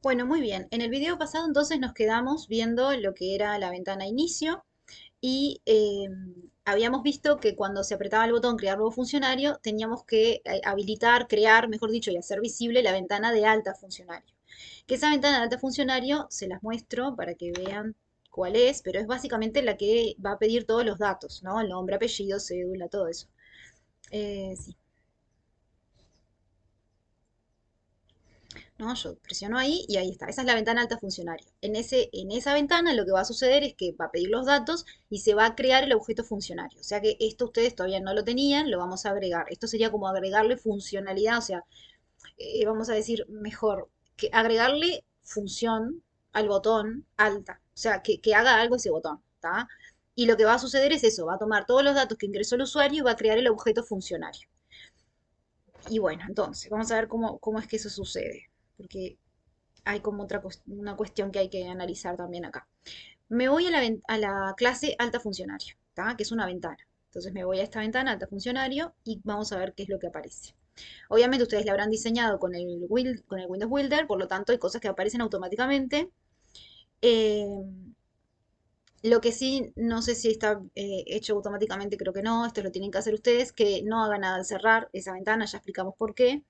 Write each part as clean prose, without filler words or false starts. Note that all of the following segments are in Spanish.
Bueno, muy bien. En el video pasado entonces nos quedamos viendo lo que era la ventana inicio y habíamos visto que cuando se apretaba el botón crear nuevo funcionario teníamos que habilitar, crear, mejor dicho, y hacer visible la ventana de alta funcionario. Que esa ventana de alta funcionario se las muestro para que vean cuál es, pero es básicamente la que va a pedir todos los datos, ¿no? El nombre, apellido, cédula, todo eso. Sí. ¿No? Yo presiono ahí y ahí está. Esa es la ventana alta funcionario. En esa ventana lo que va a suceder es que va a pedir los datos y se va a crear el objeto funcionario. O sea que esto ustedes todavía no lo tenían, lo vamos a agregar. Esto sería como agregarle funcionalidad, o sea, vamos a decir mejor, que agregarle función al botón alta. O sea, que haga algo ese botón, ¿está? Y lo que va a suceder es eso, va a tomar todos los datos que ingresó el usuario y va a crear el objeto funcionario. Y bueno, entonces, vamos a ver cómo es que eso sucede. Porque hay como una cuestión que hay que analizar también acá. Me voy a a la clase alta funcionario, ¿tá? Que es una ventana. Entonces me voy a esta ventana alta funcionario y vamos a ver qué es lo que aparece. Obviamente ustedes la habrán diseñado con el Windows Builder, por lo tanto hay cosas que aparecen automáticamente. Eh, lo que sí, no sé si está hecho automáticamente, creo que no, esto lo tienen que hacer ustedes, que no hagan nada al cerrar esa ventana, ya explicamos por qué.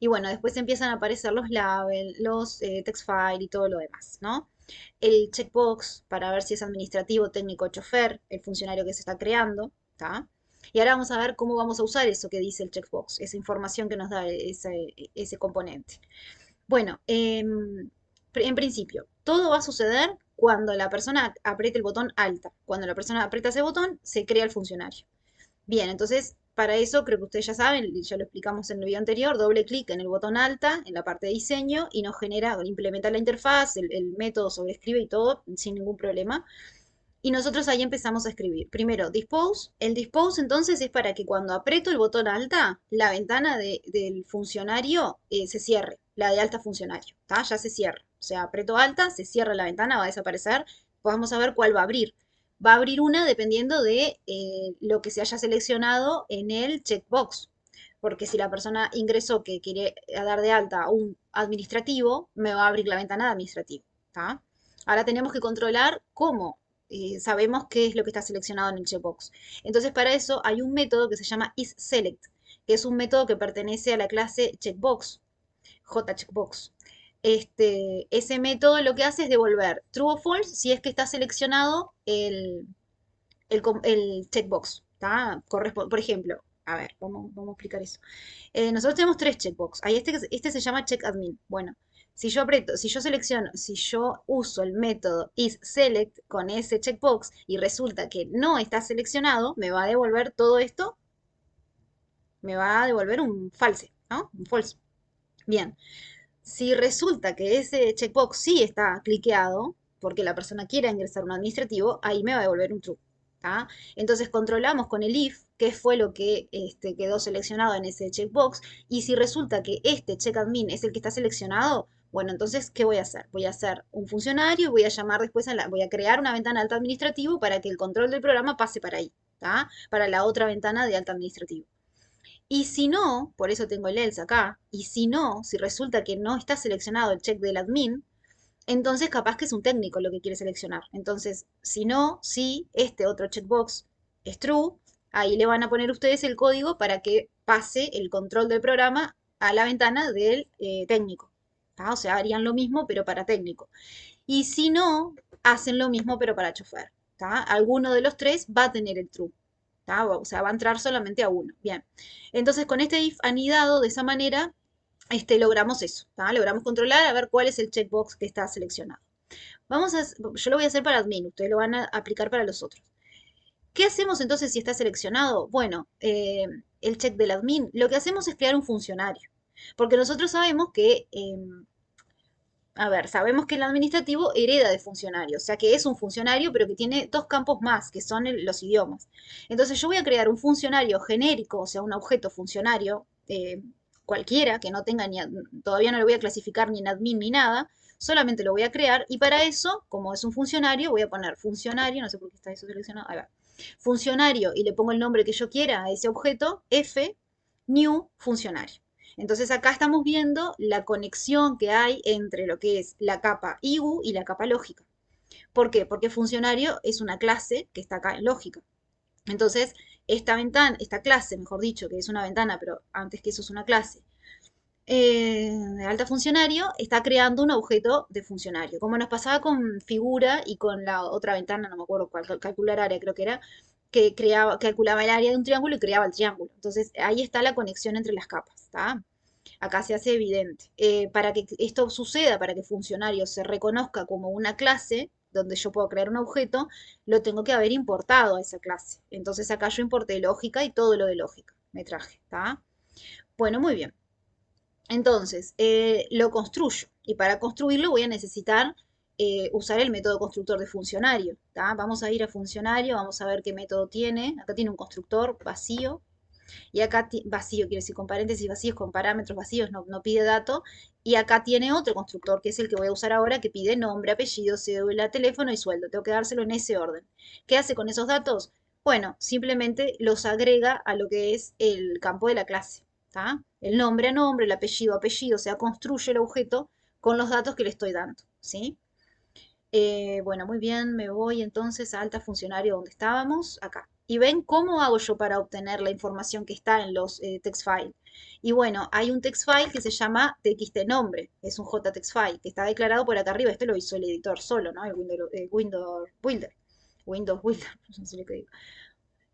Y bueno, después empiezan a aparecer los labels, los text file y todo lo demás, ¿no? El checkbox para ver si es administrativo, técnico, chofer, el funcionario que se está creando, ¿está? Y ahora vamos a ver cómo vamos a usar eso que dice el checkbox, esa información que nos da ese componente. Bueno, en principio, todo va a suceder cuando la persona apriete el botón alta. Cuando la persona aprieta ese botón, se crea el funcionario. Bien, entonces para eso creo que ustedes ya saben, ya lo explicamos en el video anterior, doble clic en el botón alta, en la parte de diseño, y nos genera, implementa la interfaz, el método sobrescribe y todo, sin ningún problema. Y nosotros ahí empezamos a escribir. Primero, dispose. El dispose entonces es para que cuando aprieto el botón alta, la ventana del funcionario se cierre, la de alta funcionario, ¿tá? Ya se cierra. O sea, aprieto alta, se cierra la ventana, va a desaparecer. Vamos a ver cuál va a abrir. Va a abrir una dependiendo de lo que se haya seleccionado en el checkbox. Porque si la persona ingresó que quiere dar de alta a un administrativo, me va a abrir la ventana de administrativo, ¿tá? Ahora tenemos que controlar cómo sabemos qué es lo que está seleccionado en el checkbox. Entonces, para eso hay un método que se llama isSelect, que es un método que pertenece a la clase checkbox, JCheckbox. Ese método lo que hace es devolver true o false si es que está seleccionado el checkbox. ¿Tá? Por ejemplo, a ver, vamos a explicar eso. Nosotros tenemos tres checkbox. Hay este se llama checkadmin. Bueno, si yo aprieto, si yo selecciono, si yo uso el método isSelect con ese checkbox y resulta que no está seleccionado, me va a devolver todo esto, me va a devolver un false, ¿no? Un false. Bien, si resulta que ese checkbox sí está cliqueado, porque la persona quiere ingresar un administrativo, ahí me va a devolver un true. ¿Tá? Entonces controlamos con el if qué fue lo que quedó seleccionado en ese checkbox y si resulta que este checkadmin es el que está seleccionado, bueno, entonces, ¿qué voy a hacer? Voy a hacer un funcionario y voy a llamar después voy a crear una ventana de alta administrativo para que el control del programa pase para ahí, ¿tá? Para la otra ventana de alta administrativo. Y si no, por eso tengo el else acá, y si no, si resulta que no está seleccionado el check del admin, entonces capaz que es un técnico lo que quiere seleccionar. Entonces, si no, si este otro checkbox es true, ahí le van a poner ustedes el código para que pase el control del programa a la ventana del técnico. ¿Tá? O sea, harían lo mismo pero para técnico. Y si no, hacen lo mismo pero para chofer. ¿Tá? Alguno de los tres va a tener el true. ¿Tá? O sea, va a entrar solamente a uno. Bien. Entonces, con este if anidado de esa manera, logramos eso. ¿Tá? Logramos controlar a ver cuál es el checkbox que está seleccionado. Yo lo voy a hacer para admin, ustedes lo van a aplicar para los otros. ¿Qué hacemos entonces si está seleccionado? Bueno, el check del admin, lo que hacemos es crear un funcionario. Porque nosotros sabemos que a ver, sabemos que el administrativo hereda de funcionario, o sea que es un funcionario, pero que tiene dos campos más, que son los idiomas. Entonces yo voy a crear un funcionario genérico, o sea, un objeto funcionario cualquiera, que no tenga todavía no lo voy a clasificar ni en admin ni nada, solamente lo voy a crear y para eso, como es un funcionario, voy a poner funcionario, no sé por qué está eso seleccionado, ahí va, funcionario y le pongo el nombre que yo quiera a ese objeto, f new funcionario. Entonces acá estamos viendo la conexión que hay entre lo que es la capa IGU y la capa lógica. ¿Por qué? Porque funcionario es una clase que está acá en lógica. Entonces, esta ventana, esta clase, mejor dicho, que es una ventana, pero antes que eso es una clase, de alta funcionario, está creando un objeto de funcionario. Como nos pasaba con figura y con la otra ventana, no me acuerdo cuál, calcular área creo que era, que creaba, calculaba el área de un triángulo y creaba el triángulo. Entonces, ahí está la conexión entre las capas, ¿está? Acá se hace evidente. Para que esto suceda, para que funcionario se reconozca como una clase, donde yo puedo crear un objeto, lo tengo que haber importado a esa clase. Entonces acá yo importé lógica y todo lo de lógica me traje, ¿está? Bueno, muy bien. Entonces, lo construyo. Y para construirlo voy a necesitar usar el método constructor de funcionario, ¿tá? Vamos a ir a funcionario, vamos a ver qué método tiene. Acá tiene un constructor vacío, y acá vacío, quiere decir con paréntesis vacíos, con parámetros vacíos, no pide dato. Y acá tiene otro constructor, que es el que voy a usar ahora, que pide nombre, apellido, cédula, teléfono y sueldo. Tengo que dárselo en ese orden. ¿Qué hace con esos datos? Bueno, simplemente los agrega a lo que es el campo de la clase. ¿Tá? El nombre a nombre, el apellido a apellido, o sea, construye el objeto con los datos que le estoy dando. ¿Sí? Bueno, muy bien, me voy entonces a alta funcionario donde estábamos, acá. Y ven cómo hago yo para obtener la información que está en los text file. Y bueno, hay un text file que se llama txt nombre, es un JText file que está declarado por acá arriba. Este lo hizo el editor solo, ¿no? El Windows Builder. Windows Builder, no sé lo que digo.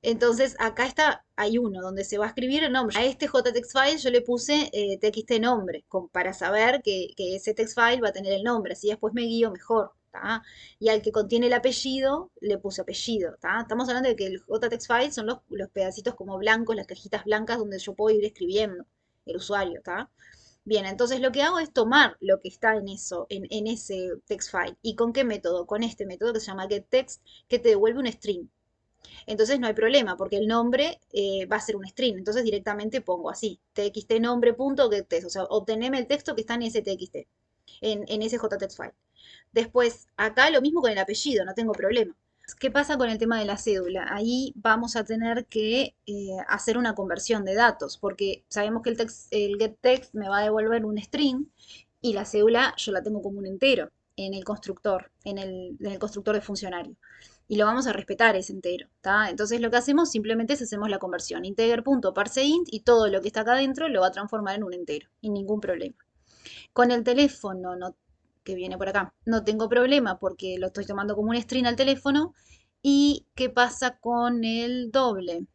Entonces, acá está, hay uno donde se va a escribir el nombre. A este JText file yo le puse txt nombre, para saber que ese text file va a tener el nombre, así después me guío mejor. ¿Tá? Y al que contiene el apellido, le puse apellido. ¿Tá? Estamos hablando de que el JText file son los pedacitos como blancos, las cajitas blancas donde yo puedo ir escribiendo el usuario. ¿Tá? Bien, entonces lo que hago es tomar lo que está en eso, en ese text file. ¿Y con qué método? Con este método que se llama getText, que te devuelve un string. Entonces no hay problema, porque el nombre va a ser un string. Entonces directamente pongo así, txtnombre.getText. O sea, obteneme el texto que está en ese txt, en ese JText file. Después, acá lo mismo con el apellido, no tengo problema. ¿Qué pasa con el tema de la cédula? Ahí vamos a tener que hacer una conversión de datos, porque sabemos que el getText me va a devolver un string y la cédula yo la tengo como un entero en el constructor, en el constructor de funcionario. Y lo vamos a respetar ese entero, ¿tá? Entonces lo que hacemos simplemente es hacemos la conversión. Integer.parseInt y todo lo que está acá adentro lo va a transformar en un entero, y ningún problema. Con el teléfono, que viene por acá, no tengo problema porque lo estoy tomando como un string al teléfono. ¿Y qué pasa con el doble?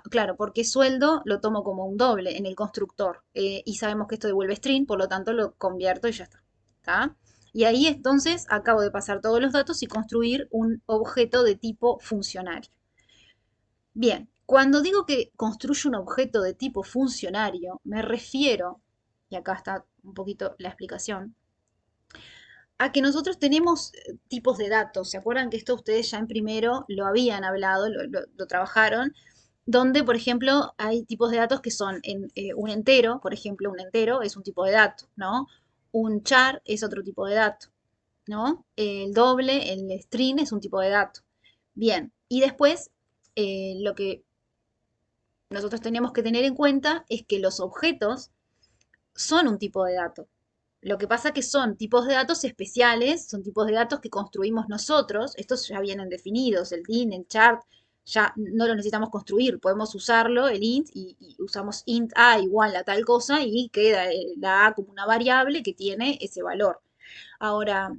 Claro, porque sueldo lo tomo como un doble en el constructor y sabemos que esto devuelve string, por lo tanto lo convierto y ya está. ¿Tá? Y ahí entonces acabo de pasar todos los datos y construir un objeto de tipo funcionario. Bien, cuando digo que construyo un objeto de tipo funcionario, me refiero, y acá está un poquito la explicación, a que nosotros tenemos tipos de datos. ¿Se acuerdan que esto ustedes ya en primero lo habían hablado, lo trabajaron? Donde, por ejemplo, hay tipos de datos que son un entero, por ejemplo, un entero es un tipo de dato, ¿no? Un char es otro tipo de dato, ¿no? El doble, el string es un tipo de dato. Bien, y después lo que nosotros tenemos que tener en cuenta es que los objetos son un tipo de dato. Lo que pasa que son tipos de datos especiales, son tipos de datos que construimos nosotros. Estos ya vienen definidos, el int, el chart, ya no lo necesitamos construir. Podemos usarlo, el int, y usamos int a igual a tal cosa y queda la a como una variable que tiene ese valor. Ahora,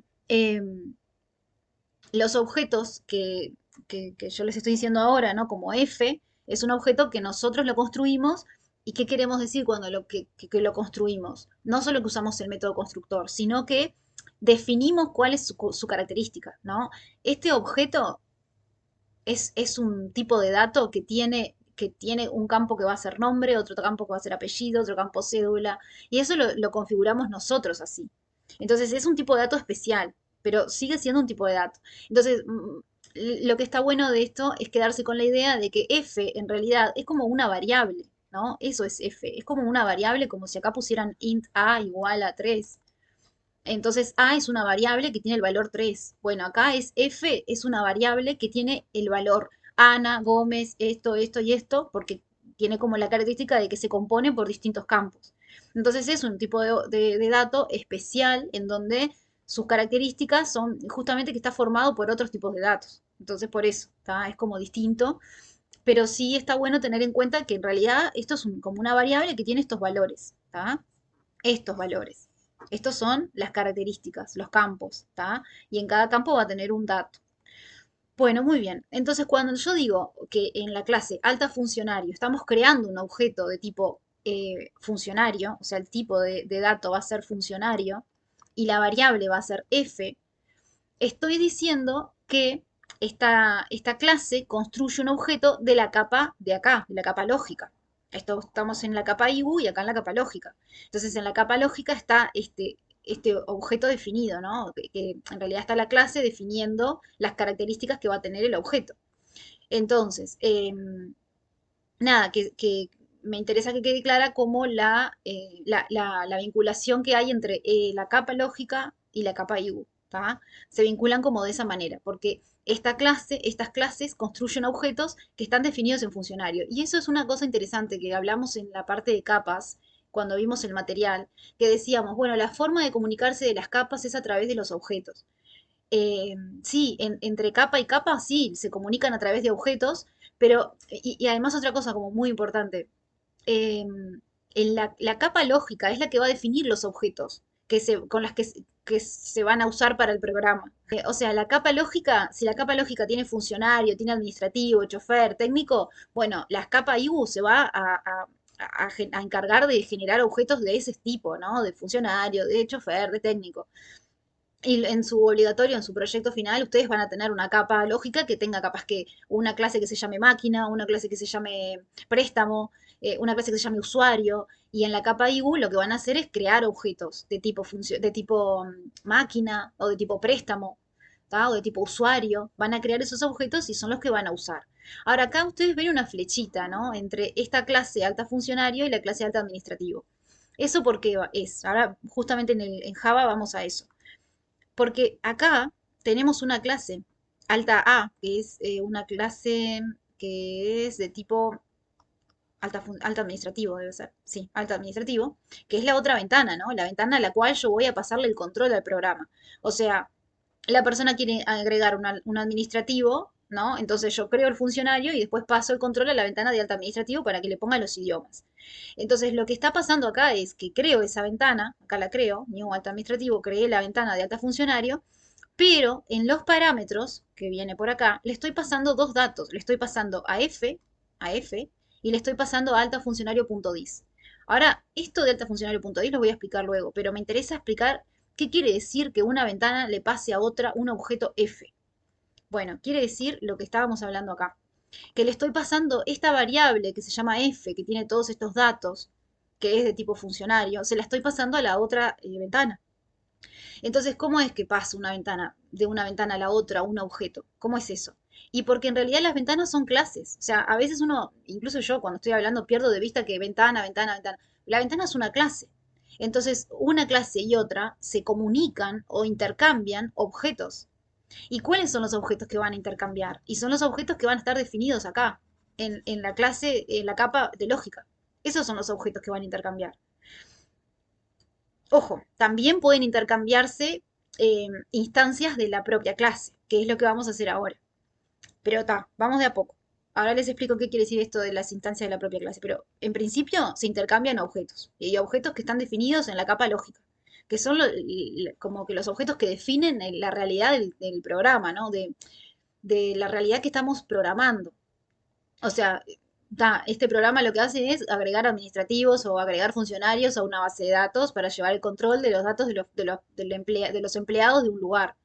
los objetos que yo les estoy diciendo ahora, ¿no? Como f, es un objeto que nosotros lo construimos. ¿Y qué queremos decir cuando que lo construimos? No solo que usamos el método constructor, sino que definimos cuál es su característica, ¿no? Este objeto es un tipo de dato que tiene un campo que va a ser nombre, otro campo que va a ser apellido, otro campo cédula, y eso lo configuramos nosotros así. Entonces es un tipo de dato especial, pero sigue siendo un tipo de dato. Entonces, lo que está bueno de esto es quedarse con la idea de que f en realidad es como una variable, ¿no? Eso es f, es como una variable, como si acá pusieran int a igual a 3. Entonces A es una variable que tiene el valor 3. Bueno, acá es F, es una variable que tiene el valor Ana, Gómez, esto y esto, porque tiene como la característica de que se compone por distintos campos. Entonces es un tipo de dato especial en donde sus características son justamente que está formado por otros tipos de datos. Entonces por eso, ¿tá? Es como distinto, pero sí está bueno tener en cuenta que en realidad esto es como una variable que tiene estos valores, ¿tá? Estos valores. Estos son las características, los campos, ¿tá? Y en cada campo va a tener un dato. Bueno, muy bien. Entonces, cuando yo digo que en la clase alta funcionario estamos creando un objeto de tipo funcionario, o sea, el tipo de dato va a ser funcionario y la variable va a ser f, estoy diciendo que esta clase construye un objeto de la capa de acá, de la capa lógica. Estamos en la capa IBU y acá en la capa lógica. Entonces, en la capa lógica está este objeto definido, ¿no? Que en realidad está la clase definiendo las características que va a tener el objeto. Entonces, nada, que me interesa que quede clara como la vinculación que hay entre la capa lógica y la capa IBU, ¿tá? Se vinculan como de esa manera, porque estas clases construyen objetos que están definidos en funcionario. Y eso es una cosa interesante que hablamos en la parte de capas, cuando vimos el material, que decíamos, bueno, la forma de comunicarse de las capas es a través de los objetos. Sí, entre capa y capa, sí, se comunican a través de objetos, pero, y además otra cosa como muy importante, en la capa lógica es la que va a definir los objetos con las que se van a usar para el programa. O sea, la capa lógica, si la capa lógica tiene funcionario, tiene administrativo, chofer, técnico, bueno, la capa IU se va a encargar de generar objetos de ese tipo, ¿no? De funcionario, de chofer, de técnico. Y en su obligatorio, en su proyecto final, ustedes van a tener una capa lógica que tenga capaz que una clase que se llame máquina, una clase que se llame préstamo, una clase que se llame usuario. Y en la capa IU lo que van a hacer es crear objetos de tipo máquina o de tipo préstamo, ¿tá? O de tipo usuario. Van a crear esos objetos y son los que van a usar. Ahora acá ustedes ven una flechita, ¿no? Entre esta clase alta funcionario y la clase alta administrativo. ¿Eso por qué es? Ahora justamente en Java vamos a eso. Porque acá tenemos una clase alta A, que es una clase que es de tipo alta administrativo, debe ser. Sí, alta administrativo, que es la otra ventana, ¿no? La ventana a la cual yo voy a pasarle el control al programa. O sea, la persona quiere agregar un administrativo, ¿no? Entonces yo creo el funcionario y después paso el control a la ventana de alta administrativo para que le ponga los idiomas. Entonces lo que está pasando acá es que creo esa ventana, acá la creo, new alta administrativo, creé la ventana de alta funcionario, pero en los parámetros que viene por acá, le estoy pasando dos datos. Le estoy pasando a F, y le estoy pasando a altafuncionario.dis. Ahora, esto de altafuncionario.dis lo voy a explicar luego, pero me interesa explicar qué quiere decir que una ventana le pase a otra un objeto F. Bueno, quiere decir lo que estábamos hablando acá, que le estoy pasando esta variable que se llama F, que tiene todos estos datos, que es de tipo funcionario, se la estoy pasando a la otra ventana. Entonces, ¿cómo es que pasa una ventana de una ventana a la otra, un objeto? ¿Cómo es eso? Y porque en realidad las ventanas son clases. O sea, a veces uno, incluso yo cuando estoy hablando, pierdo de vista que ventana, ventana, ventana. La ventana es una clase. Entonces, una clase y otra se comunican o intercambian objetos. ¿Y cuáles son los objetos que van a intercambiar? Y son los objetos que van a estar definidos acá, en la clase, en la capa de lógica. Esos son los objetos que van a intercambiar. Ojo, también pueden intercambiarse instancias de la propia clase, que es lo que vamos a hacer ahora. Pero está, vamos de a poco. Ahora les explico qué quiere decir esto de las instancias de la propia clase. Pero en principio se intercambian objetos. Y hay objetos que están definidos en la capa lógica, que son como que los objetos que definen la realidad del programa, ¿no? De la realidad que estamos programando. O sea, este programa lo que hace es agregar administrativos o agregar funcionarios a una base de datos para llevar el control de los datos de los empleados de un lugar.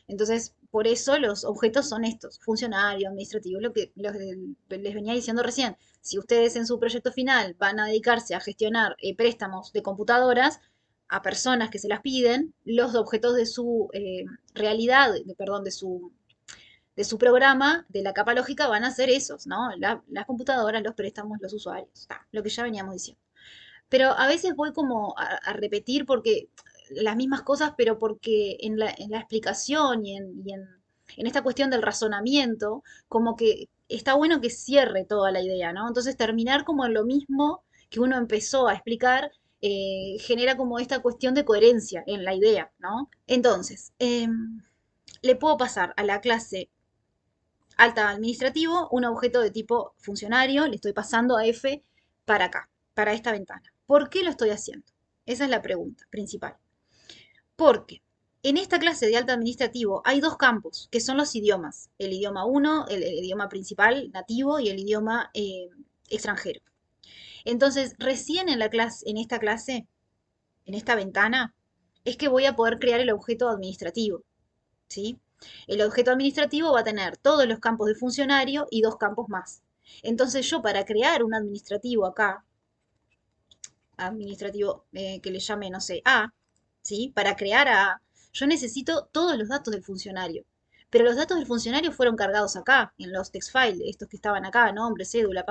Entonces, por eso los objetos son estos, funcionarios, administrativos, lo que les venía diciendo recién. Si ustedes en su proyecto final van a dedicarse a gestionar préstamos de computadoras a personas que se las piden, los objetos de su realidad, perdón, de su programa, de la capa lógica, van a ser esos, ¿no? Las computadoras, los préstamos, los usuarios, lo que ya veníamos diciendo. Pero a veces voy como a repetir porque las mismas cosas, pero porque en la explicación y en esta cuestión del razonamiento, como que está bueno que cierre toda la idea, ¿no? Entonces terminar como en lo mismo que uno empezó a explicar genera como esta cuestión de coherencia en la idea, ¿no? Entonces, le puedo pasar a la clase alta administrativo un objeto de tipo funcionario, le estoy pasando a F para acá, para esta ventana. ¿Por qué lo estoy haciendo? Esa es la pregunta principal. Porque en esta clase de alta administrativo hay dos campos, que son los idiomas. El idioma 1, el idioma principal nativo y el idioma extranjero. Entonces, recién en la clase, en esta clase, en esta ventana, es que voy a poder crear el objeto administrativo, ¿sí? El objeto administrativo va a tener todos los campos de funcionario y dos campos más. Entonces yo para crear un administrativo acá, administrativo que le llame, no sé, A, ¿sí? Para crear a, yo necesito todos los datos del funcionario. Pero los datos del funcionario fueron cargados acá, en los text files, estos que estaban acá, nombre, cédula,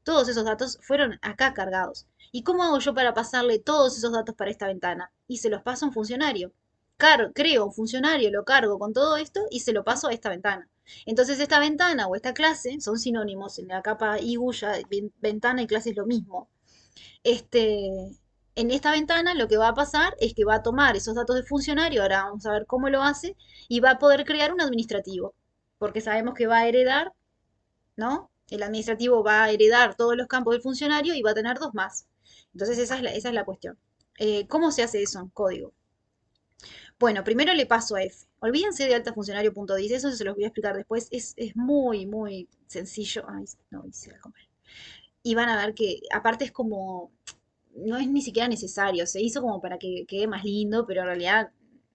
todos esos datos fueron acá cargados. ¿Y cómo hago yo para pasarle todos esos datos para esta ventana? Y se los paso a un funcionario. Creo un funcionario, lo cargo con todo esto y se lo paso a esta ventana. Entonces esta ventana o esta clase son sinónimos. En la capa IGU ya ventana y clase es lo mismo. Este, en esta ventana lo que va a pasar es que va a tomar esos datos de funcionario, ahora vamos a ver cómo lo hace, y va a poder crear un administrativo, porque sabemos que va a heredar, ¿no? El administrativo va a heredar todos los campos del funcionario y va a tener dos más. Entonces esa es la cuestión. ¿Cómo se hace eso en código? Bueno, primero le paso a F. Olvídense de altafuncionario.dis, eso se los voy a explicar después. Es muy, muy sencillo. Ay, no hice algo mal. Y van a ver que aparte es como no es ni siquiera necesario, se hizo como para que quede más lindo, pero en realidad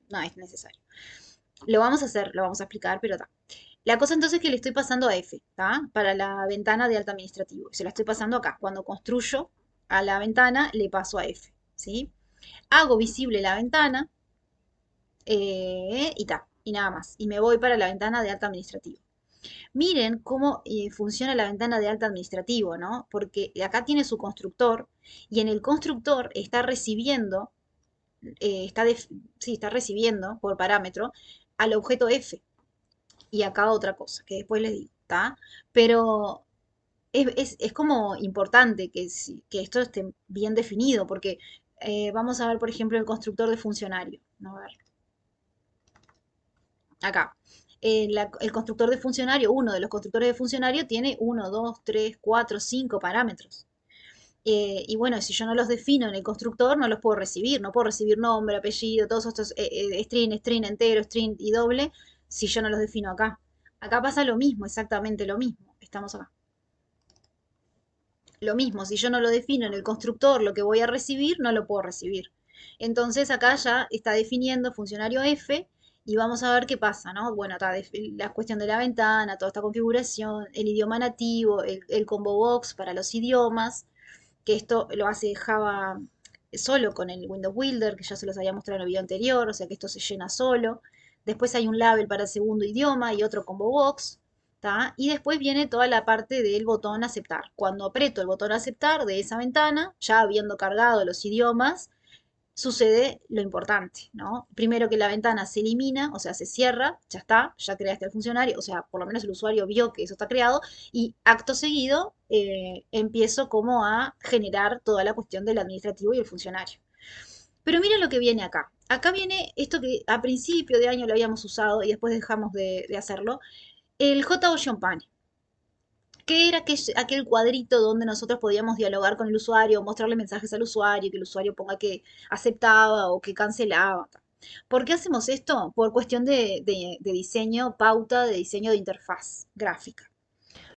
no es necesario. Lo vamos a hacer, lo vamos a explicar, pero está. La cosa entonces es que le estoy pasando a F, ¿está? Para la ventana de alta administrativo. Se la estoy pasando acá. Cuando construyo a la ventana, le paso a F, ¿sí? Hago visible la ventana y ta, y nada más. Y me voy para la ventana de alta administrativo. Miren cómo funciona la ventana de alta administrativo, ¿no? Porque acá tiene su constructor y en el constructor está recibiendo, sí, está recibiendo por parámetro al objeto F. Y acá otra cosa, que después les digo, ¿está? Pero es como importante que esto esté bien definido, porque vamos a ver, por ejemplo, el constructor de funcionario. ¿No? A ver, acá. El constructor de funcionario, uno de los constructores de funcionario tiene uno, 2, 3, 4, 5 parámetros. Y bueno, si yo no los defino en el constructor, no los puedo recibir. No puedo recibir nombre, apellido, todos estos string, string entero, string y doble, si yo no los defino acá. Acá pasa lo mismo, exactamente lo mismo. Estamos acá. Lo mismo, si yo no lo defino en el constructor, lo que voy a recibir, no lo puedo recibir. Entonces acá ya está definiendo funcionario F y vamos a ver qué pasa, ¿no? Bueno, está la cuestión de la ventana, toda esta configuración, el idioma nativo, el combo box para los idiomas, que esto lo hace Java solo con el Windows Builder, que ya se los había mostrado en el video anterior, o sea que esto se llena solo. Después hay un label para el segundo idioma y otro combo box. ¿Tá? Y después viene toda la parte del botón aceptar. Cuando aprieto el botón aceptar de esa ventana, ya habiendo cargado los idiomas, sucede lo importante, ¿no? Primero que la ventana se elimina, o sea, se cierra, ya está, ya creaste el funcionario, o sea, por lo menos el usuario vio que eso está creado, y acto seguido empiezo como a generar toda la cuestión del administrativo y el funcionario. Pero mira lo que viene acá. Acá viene esto que a principio de año lo habíamos usado y después dejamos de hacerlo, el JOcean Pane, que era aquel cuadrito donde nosotros podíamos dialogar con el usuario, mostrarle mensajes al usuario, que el usuario ponga que aceptaba o que cancelaba. ¿Por qué hacemos esto? Por cuestión de diseño, pauta de diseño de interfaz gráfica.